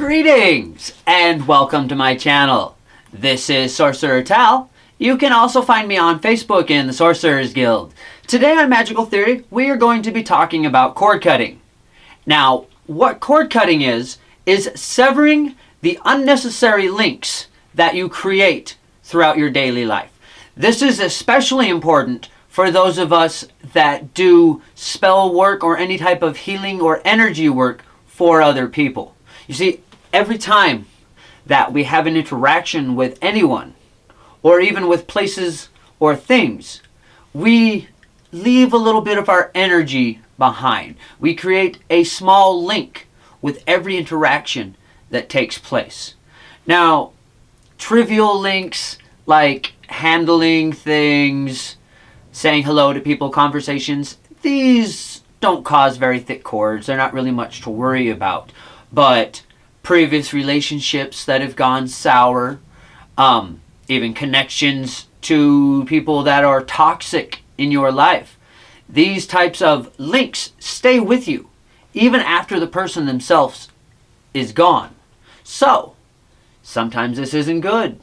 Greetings and welcome to my channel. This is Sorcerer Tal. You can also find me on Facebook in the Sorcerers Guild. Today on Magical Theory, we are going to be talking about cord cutting. Now, what cord cutting is severing the unnecessary links that you create throughout your daily life. This is especially important for those of us that do spell work or any type of healing or energy work for other people. You see, every time that we have an interaction with anyone, or even with places or things, we leave a little bit of our energy behind. We create a small link with every interaction that takes place. Now, trivial links like handling things, saying hello to people, conversations, these don't cause very thick cords. They're not really much to worry about. But previous relationships that have gone sour, even connections to people that are toxic in your life, these types of links stay with you even after the person themselves is gone. So, sometimes this isn't good.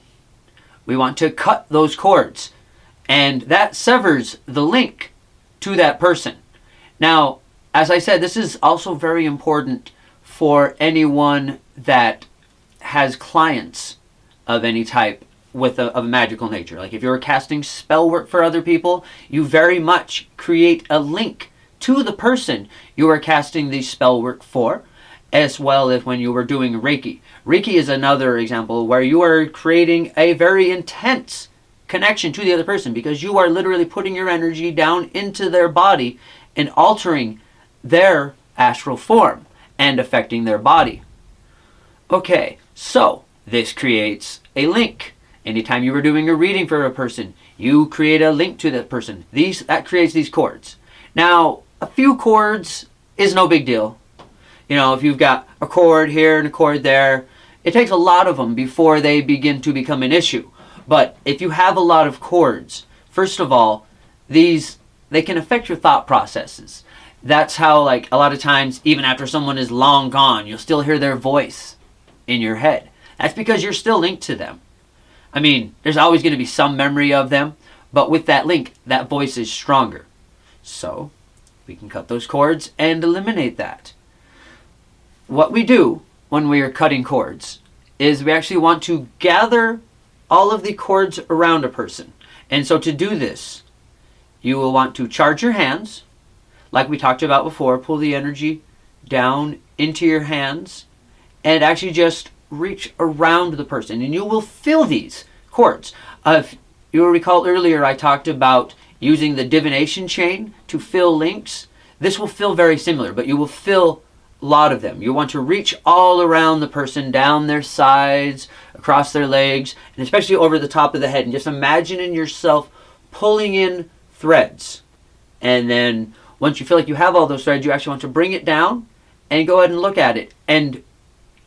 We want to cut those cords, and that severs the link to that person. Now, as I said, this is also very important for anyone that has clients of any type with a magical nature. Like if you're casting spell work for other people, you very much create a link to the person you are casting the spell work for, as well as when you were doing Reiki. Reiki is another example where you are creating a very intense connection to the other person because you are literally putting your energy down into their body and altering their astral form and affecting their body. Okay, so this creates a link. Anytime you were doing a reading for a person, you create a link to that person. That creates these cords. Now, a few cords is no big deal. You know, if you've got a cord here and a cord there, it takes a lot of them before they begin to become an issue. But if you have a lot of cords, first of all, they can affect your thought processes. That's how, like, a lot of times, even after someone is long gone, you'll still hear their voice in your head. That's because you're still linked to them. I mean, there's always going to be some memory of them, but with that link, that voice is stronger. So, we can cut those cords and eliminate that. What we do when we are cutting cords is we actually want to gather all of the cords around a person. And so to do this, you will want to charge your hands, like we talked about before, pull the energy down into your hands and actually just reach around the person. And you will feel these cords. If you will recall earlier, I talked about using the divination chain to fill links. This will feel very similar, but you will feel a lot of them. You want to reach all around the person, down their sides, across their legs, and especially over the top of the head. And just imagine yourself pulling in threads. And then once you feel like you have all those threads, you actually want to bring it down and go ahead and look at it and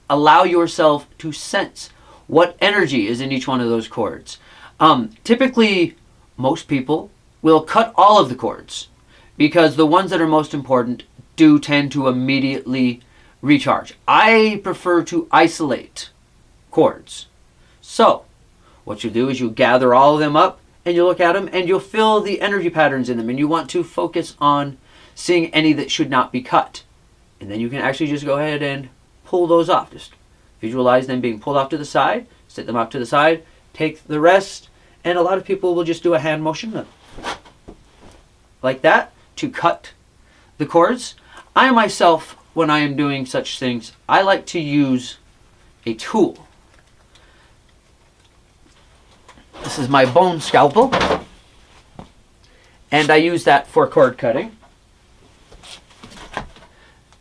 allow yourself to sense what energy is in each one of those cords. Typically, most people will cut all of the cords because the ones that are most important do tend to immediately recharge. I prefer to isolate cords. So, what you do is you gather all of them up and you look at them and you'll feel the energy patterns in them, and you want to focus on seeing any that should not be cut. And then you can actually just go ahead and pull those off. Just visualize them being pulled off to the side, set them off to the side, take the rest, and a lot of people will just do a hand motion like that to cut the cords. I myself, when I am doing such things, I like to use a tool. This is my bone scalpel, and I use that for cord cutting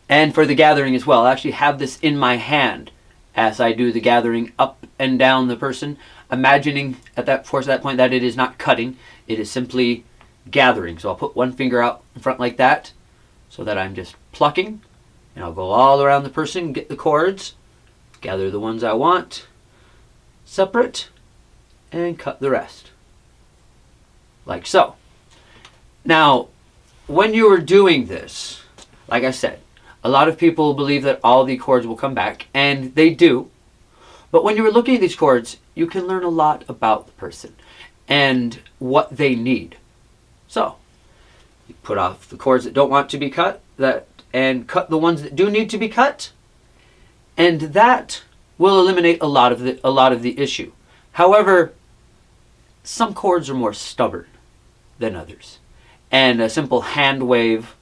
and for the gathering as well. I actually have this in my hand as I do the gathering up and down the person, imagining at that point that it is not cutting, it is simply gathering. So I'll put one finger out in front like that so that I'm just plucking, and I'll go all around the person, get the cords, gather the ones I want, separate, and cut the rest. Like so. Now, when you are doing this, like I said, A lot of people believe that all the chords will come back, and they do. But when you're looking at these chords, you can learn a lot about the person and what they need. So, you put off the chords that don't want to be cut, and cut the ones that do need to be cut, and that will eliminate a lot of the issue. However, some chords are more stubborn than others, and a simple hand wave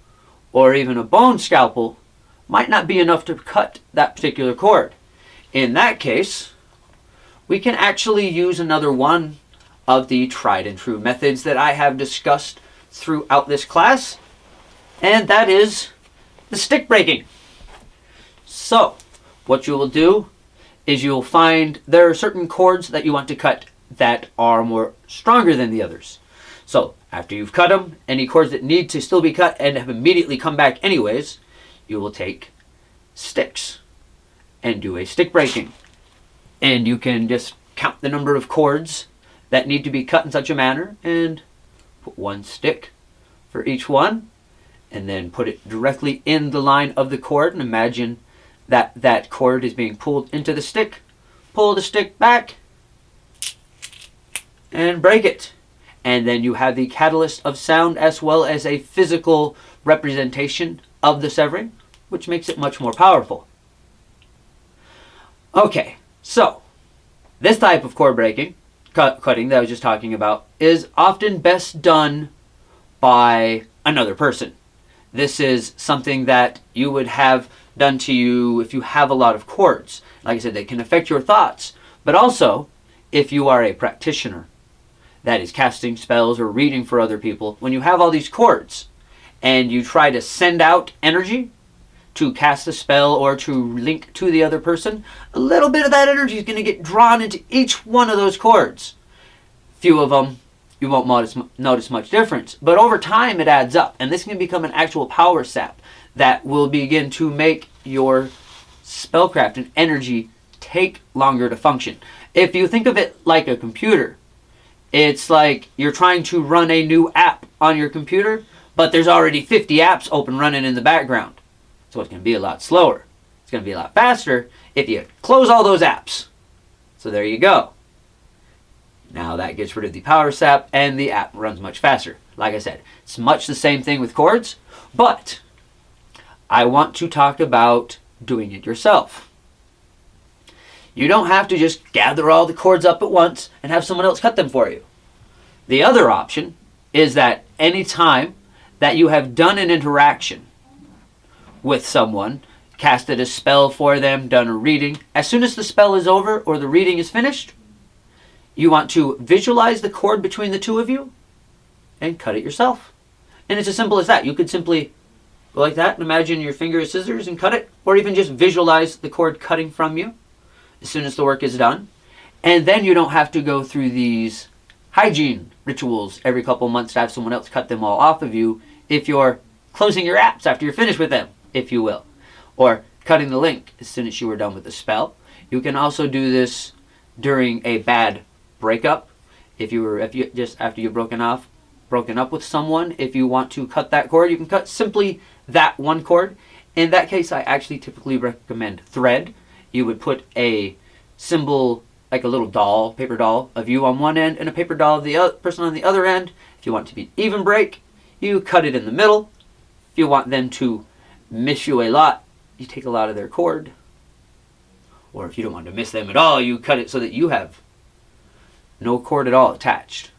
or even a bone scalpel might not be enough to cut that particular chord. In that case, we can actually use another one of the tried and true methods that I have discussed throughout this class, and that is the stick breaking. So, what you will do is you'll find there are certain chords that you want to cut that are more stronger than the others. So, after you've cut them, any chords that need to still be cut and have immediately come back anyways, you will take sticks and do a stick breaking. And you can just count the number of chords that need to be cut in such a manner and put one stick for each one, and then put it directly in the line of the chord, and imagine that that chord is being pulled into the stick. Pull the stick back and break it. And then you have the catalyst of sound as well as a physical representation of the severing, which makes it much more powerful. Okay, so this type of chord breaking, cutting that I was just talking about, is often best done by another person. This is something that you would have done to you if you have a lot of chords. Like I said, they can affect your thoughts, but also if you are a practitioner that is casting spells or reading for other people, when you have all these chords and you try to send out energy to cast a spell or to link to the other person, a little bit of that energy is going to get drawn into each one of those chords. Few of them you won't notice much difference, but over time it adds up, and this can become an actual power sap that will begin to make your spellcraft and energy take longer to function. If you think of it like a computer, it's like you're trying to run a new app on your computer, but there's already 50 apps open running in the background. So it's going to be a lot slower. It's going to be a lot faster if you close all those apps. So there you go. Now that gets rid of the power sap and the app runs much faster. Like I said, it's much the same thing with chords, but I want to talk about doing it yourself. You don't have to just gather all the chords up at once and have someone else cut them for you. The other option is that any time that you have done an interaction with someone, casted a spell for them, done a reading, as soon as the spell is over or the reading is finished, you want to visualize the chord between the two of you and cut it yourself. And it's as simple as that. You could simply go like that and imagine your finger as scissors and cut it, or even just visualize the chord cutting from you as soon as the work is done. And then you don't have to go through these hygiene rituals every couple months to have someone else cut them all off of you if you're closing your apps after you're finished with them, if you will. Or cutting the link as soon as you were done with the spell. You can also do this during a bad breakup. If you just after you've broken up with someone, if you want to cut that cord, you can cut simply that one cord. In that case, I actually typically recommend thread. You would put a symbol, like a little doll, paper doll of you on one end and a paper doll of the other person on the other end. If you want it to be even break, you cut it in the middle. If you want them to miss you a lot, you take a lot of their cord. Or if you don't want to miss them at all, you cut it so that you have no cord at all attached.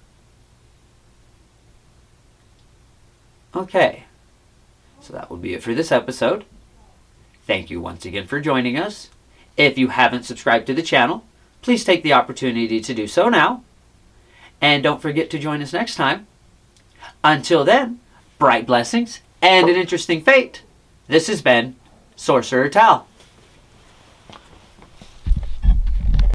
Okay, so that will be it for this episode. Thank you once again for joining us. If you haven't subscribed to the channel, please take the opportunity to do so now. And don't forget to join us next time. Until then, bright blessings and an interesting fate. This has been Sorcerer Tal.